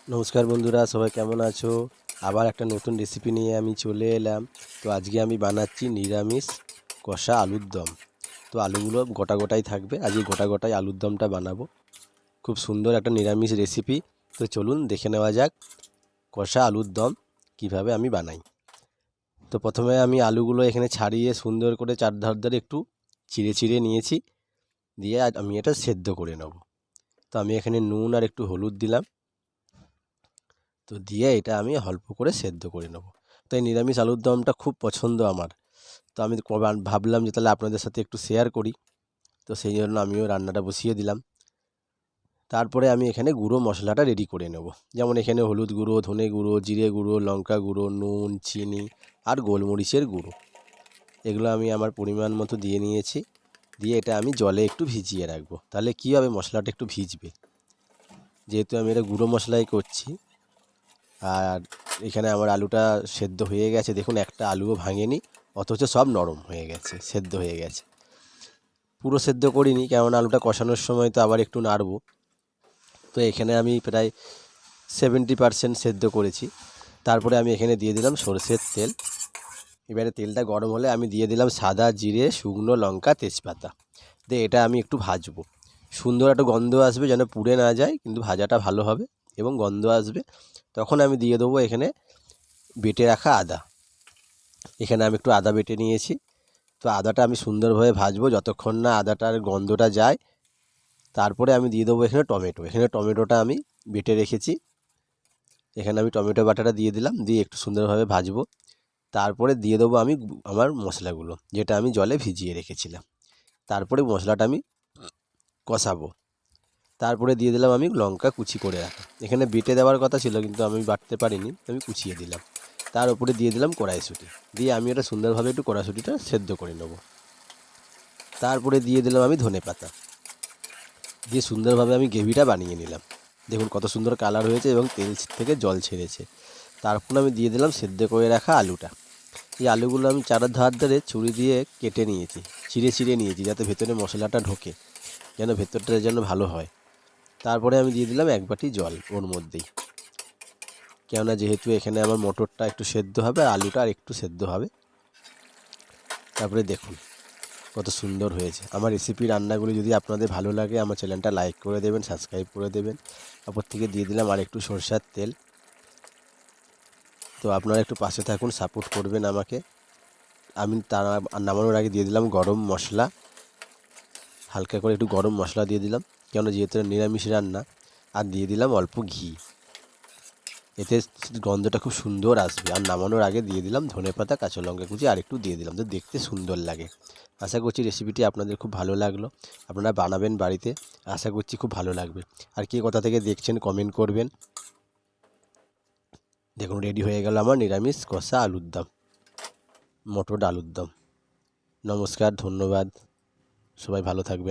নমস্কার বন্ধুরা, সবাই কেমন আছো? আবার একটা নতুন রেসিপি নিয়ে আমি চলে এলাম। তো আজকে আমি বানাচ্ছি নিরামিষ কষা আলুর দম। তো আলুগুলো গোটা গোটাই থাকবে, আজকে গোটা গোটাই আলুর দমটা বানাবো। খুব সুন্দর একটা নিরামিষ রেসিপি। তো চলুন দেখে নেওয়া যাক কষা আলুর দম কিভাবে আমি বানাই। তো প্রথমে আমি আলুগুলো এখানে ছাড়িয়ে সুন্দর করে চারধার ধারে একটু চিড়ে চিড়ে নিয়েছি, দিয়ে আমি এটা সেদ্ধ করে নেব। তো আমি এখানে নুন আর একটু হলুদ দিলাম, তো দিয়ে এটা আমি অল্প করে সেদ্ধ করে নেব। তো এই নিরামিষ আলুর দমটা খুব পছন্দ আমার। তো আমি ভাবলাম যে তাহলে আপনাদের সাথে একটু শেয়ার করি। তো সেই জন্য আমিও রান্নাটা বসিয়ে দিলাম। তারপরে আমি এখানে গুঁড়ো মশলাটা রেডি করে নেব। যেমন এখানে হলুদ গুঁড়ো, ধনে গুঁড়ো, জিরে গুঁড়ো, লঙ্কা গুঁড়ো, নুন, চিনি আর গোলমরিচের গুঁড়ো, এগুলো আমি আমার পরিমাণ মতো দিয়ে নিয়েছি। দিয়ে এটা আমি জলে একটু ভিজিয়ে রাখবো, তাহলে কী হবে, মশলাটা একটু ভিজবে। যেহেতু আমি এটা গুঁড়ো মশলাই করছি। আর এখানে আমার আলুটা সেদ্ধ হয়ে গেছে, দেখুন একটা আলুও ভাঙেনি, অথচ সব নরম হয়ে গেছে, সেদ্ধ হয়ে গেছে। পুরো সেদ্ধ করিনি, কেমন আলুটা কষানোর সময় তো আবার একটু নাড়বো। তো এখানে আমি প্রায় 70% সেদ্ধ করেছি। তারপরে আমি এখানে দিয়ে দিলাম সরষের তেল। এবারে তেলটা গরম হলে আমি দিয়ে দিলাম সাদা জিরে, শুকনো লঙ্কা, তেজপাতা। দিয়ে এটা আমি একটু ভাজবো। সুন্দর একটা গন্ধ আসবে, যেন পুড়ে না যায়, কিন্তু ভাজাটা ভালো হবে এবং গন্ধ আসবে। তখন আমি দিয়ে দেবো এখানে বেটে রাখা আদা। এখানে আমি একটু আদা বেটে নিয়েছি। তো আদাটা আমি সুন্দরভাবে ভাজবো যতক্ষণ না আদাটার গন্ধটা যায়। তারপরে আমি দিয়ে দেবো এখানে টমেটো। এখানে টমেটোটা আমি বেটে রেখেছি, এখানে আমি টমেটো বাটাটা দিয়ে দিলাম, দিয়ে একটু সুন্দরভাবে ভাজবো। তারপরে দিয়ে দেবো আমি আমার মশলাগুলো, যেটা আমি জলে ভিজিয়ে রেখেছিলাম। তারপরে মশলাটা আমি কষাবো। তারপরে দিয়ে দিলাম আমি লঙ্কা কুচি করে রাখা। এখানে বেটে দেওয়ার কথা ছিল, কিন্তু আমি বাটতে পারিনি, আমি কুচিয়ে দিলাম। তার উপরে দিয়ে দিলাম কড়াইশুঁটি, দিয়ে আমি এটা সুন্দরভাবে একটু কড়াইশুঁটিটা সেদ্ধ করে নেব। তারপরে দিয়ে দিলাম আমি ধনেপাতা, দিয়ে সুন্দরভাবে আমি গ্রেভিটা বানিয়ে নিলাম। দেখুন কত সুন্দর কালার হয়েছে এবং তেল থেকে জল ছেড়েছে। তারপর আমি দিয়ে দিলাম সেদ্ধ করে রাখা আলুটা। এই আলুগুলো আমি চার ধার ধরে ছুরি দিয়ে কেটে নিয়েছি, ছিঁড়ে ছিঁড়ে নিয়েছি, যাতে ভেতরে মশলাটা ঢোকে, যেন ভেতরটা যেন ভালো হয়। তারপরে আমি দিয়ে দিলাম এক বাটি জল ওর মধ্যেই, কেননা যেহেতু এখানে আমার মটরটা একটু সেদ্ধ হবে আর আলুটা আর একটু সেদ্ধ হবে। তারপরে দেখুন কত সুন্দর হয়েছে। আমার রেসিপি রান্নাগুলি যদি আপনাদের ভালো লাগে, আমার চ্যানেলটা লাইক করে দেবেন, সাবস্ক্রাইব করে দেবেন। তারপর থেকে দিয়ে দিলাম আর একটু সরষের তেল। তো আপনারা একটু পাশে থাকুন, সাপোর্ট করবেন আমাকে। আমি তার নামানোর আগে দিয়ে দিলাম গরম মশলা, হালকা করে একটু গরম মশলা দিয়ে দিলাম, কেন যেহেতু নিরামিষ রান্না। আর দিয়ে দিলাম অল্প ঘি, এতে গন্ধটা খুব সুন্দর আসবে। আর নামানোর আগে দিয়ে দিলাম ধনেপাতা, কাঁচা লঙ্কা কুচি আর একটু দিয়ে দিলাম, তো দেখতে সুন্দর লাগে। আশা করছি রেসিপিটি আপনাদের খুব ভালো লাগলো। আপনারা বানাবেন বাড়িতে, আশা করছি খুব ভালো লাগবে। আর কে কোথা থেকে দেখছেন কমেন্ট করবেন। দেখুন রেডি হয়ে গেল আমার নিরামিষ কষা আলুর দম, মটর আলুর দম। নমস্কার, ধন্যবাদ, সবাই ভালো থাকবেন।